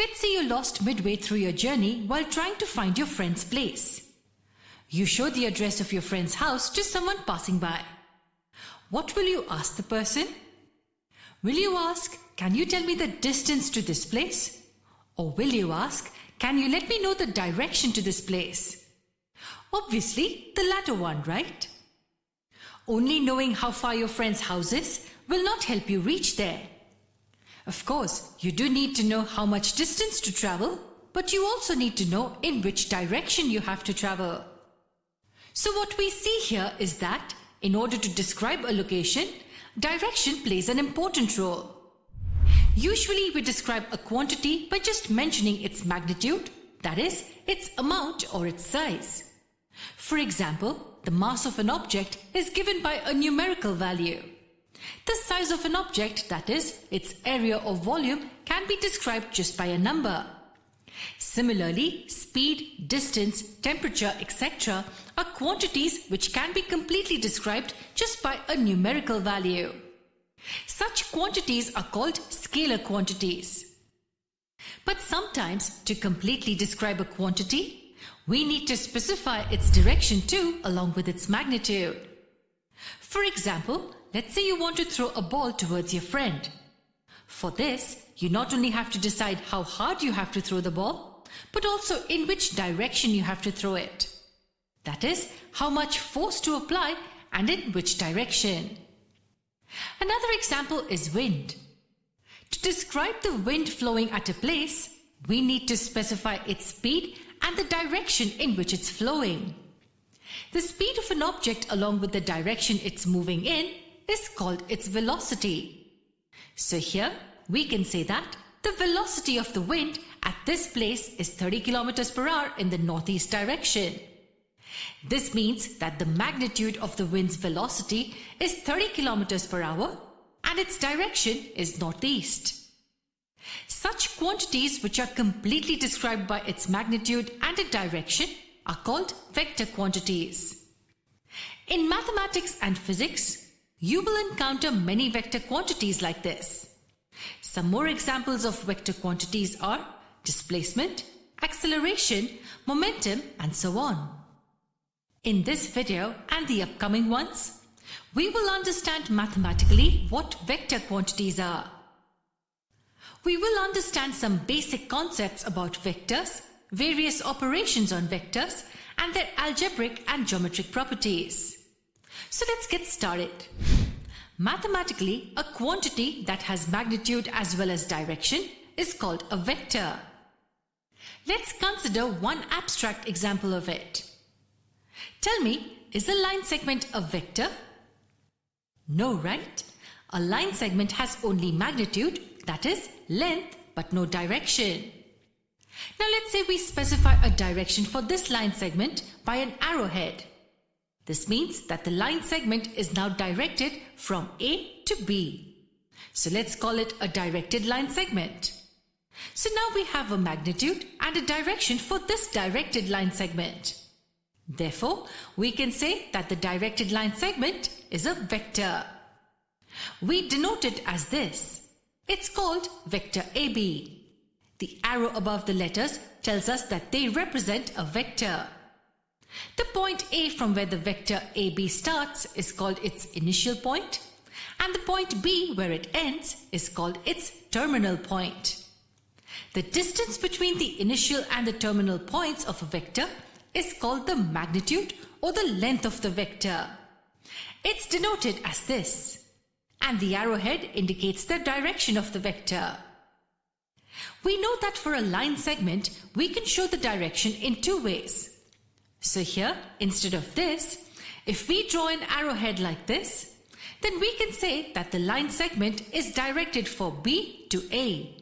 Let's say you lost midway through your journey while trying to find your friend's place. You show the address of your friend's house to someone passing by. What will you ask the person? Will you ask, "Can you tell me the distance to this place?" Or will you ask, "Can you let me know the direction to this place?" Obviously, the latter one, right? Only knowing how far your friend's house is will not help you reach there. Of course, you do need to know how much distance to travel, but you also need to know in which direction you have to travel. So what we see here is that, in order to describe a location, direction plays an important role. Usually we describe a quantity by just mentioning its magnitude, that is, its amount or its size. For example, the mass of an object is given by a numerical value. The size of an object, that is, its area or volume, can be described just by a number. Similarly, speed, distance, temperature, etc. are quantities which can be completely described just by a numerical value. Such quantities are called scalar quantities. But sometimes, to completely describe a quantity, we need to specify its direction too, along with its magnitude. For example, let's say you want to throw a ball towards your friend. For this, you not only have to decide how hard you have to throw the ball, but also in which direction you have to throw it. That is, how much force to apply and in which direction. Another example is wind. To describe the wind flowing at a place, we need to specify its speed and the direction in which it's flowing. The speed of an object along with the direction it's moving in is called its velocity. So here we can say that the velocity of the wind at this place is 30 km per hour in the northeast direction. This means that the magnitude of the wind's velocity is 30 km per hour and its direction is northeast. Such quantities which are completely described by its magnitude and its direction are called vector quantities. In mathematics and physics, you will encounter many vector quantities like this. Some more examples of vector quantities are displacement, acceleration, momentum, and so on. In this video and the upcoming ones, we will understand mathematically what vector quantities are. We will understand some basic concepts about vectors, various operations on vectors, and their algebraic and geometric properties. So let's get started. Mathematically, a quantity that has magnitude as well as direction is called a vector. Let's consider one abstract example of it. Tell me, is a line segment a vector? No, right? A line segment has only magnitude, that is, length, but no direction. Now let's say we specify a direction for this line segment by an arrowhead. This means that the line segment is now directed from A to B. So let's call it a directed line segment. So now we have a magnitude and a direction for this directed line segment. Therefore, we can say that the directed line segment is a vector. We denote it as this. It's called vector AB. The arrow above the letters tells us that they represent a vector. The point A from where the vector AB starts is called its initial point, and the point B where it ends is called its terminal point. The distance between the initial and the terminal points of a vector is called the magnitude or the length of the vector. It's denoted as this, and the arrowhead indicates the direction of the vector. We know that for a line segment, we can show the direction in two ways. So here, instead of this, if we draw an arrowhead like this, then we can say that the line segment is directed for B to A.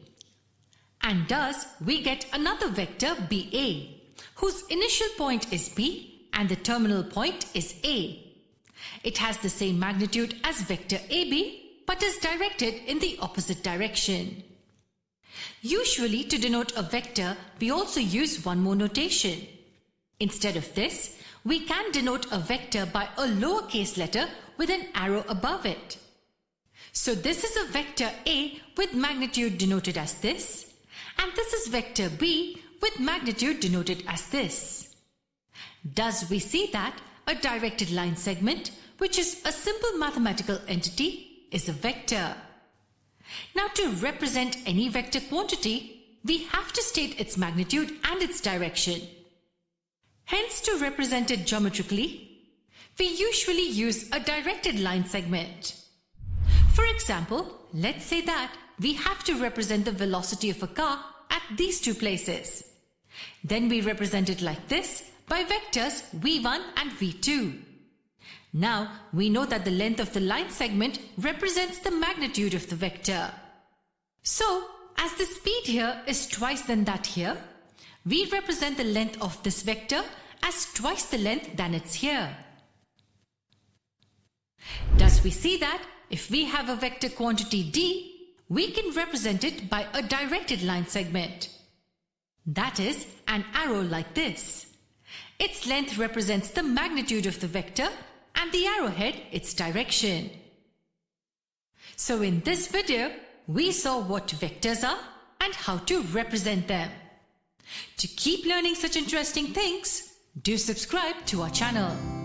And thus, we get another vector BA, whose initial point is B and the terminal point is A. It has the same magnitude as vector AB, but is directed in the opposite direction. Usually, to denote a vector, we also use one more notation. Instead of this, we can denote a vector by a lowercase letter with an arrow above it. So this is a vector A with magnitude denoted as this, and this is vector B with magnitude denoted as this. Thus, we see that a directed line segment, which is a simple mathematical entity, is a vector. Now, to represent any vector quantity, we have to state its magnitude and its direction. Hence, to represent it geometrically, we usually use a directed line segment. For example, let's say that we have to represent the velocity of a car at these two places. Then we represent it like this by vectors v1 and v2. Now, we know that the length of the line segment represents the magnitude of the vector. So, as the speed here is twice than that here, we represent the length of this vector as twice the length than it's here. Thus, we see that if we have a vector quantity d, we can represent it by a directed line segment. That is, an arrow like this. Its length represents the magnitude of the vector and the arrowhead its direction. So in this video, we saw what vectors are and how to represent them. To keep learning such interesting things, do subscribe to our channel.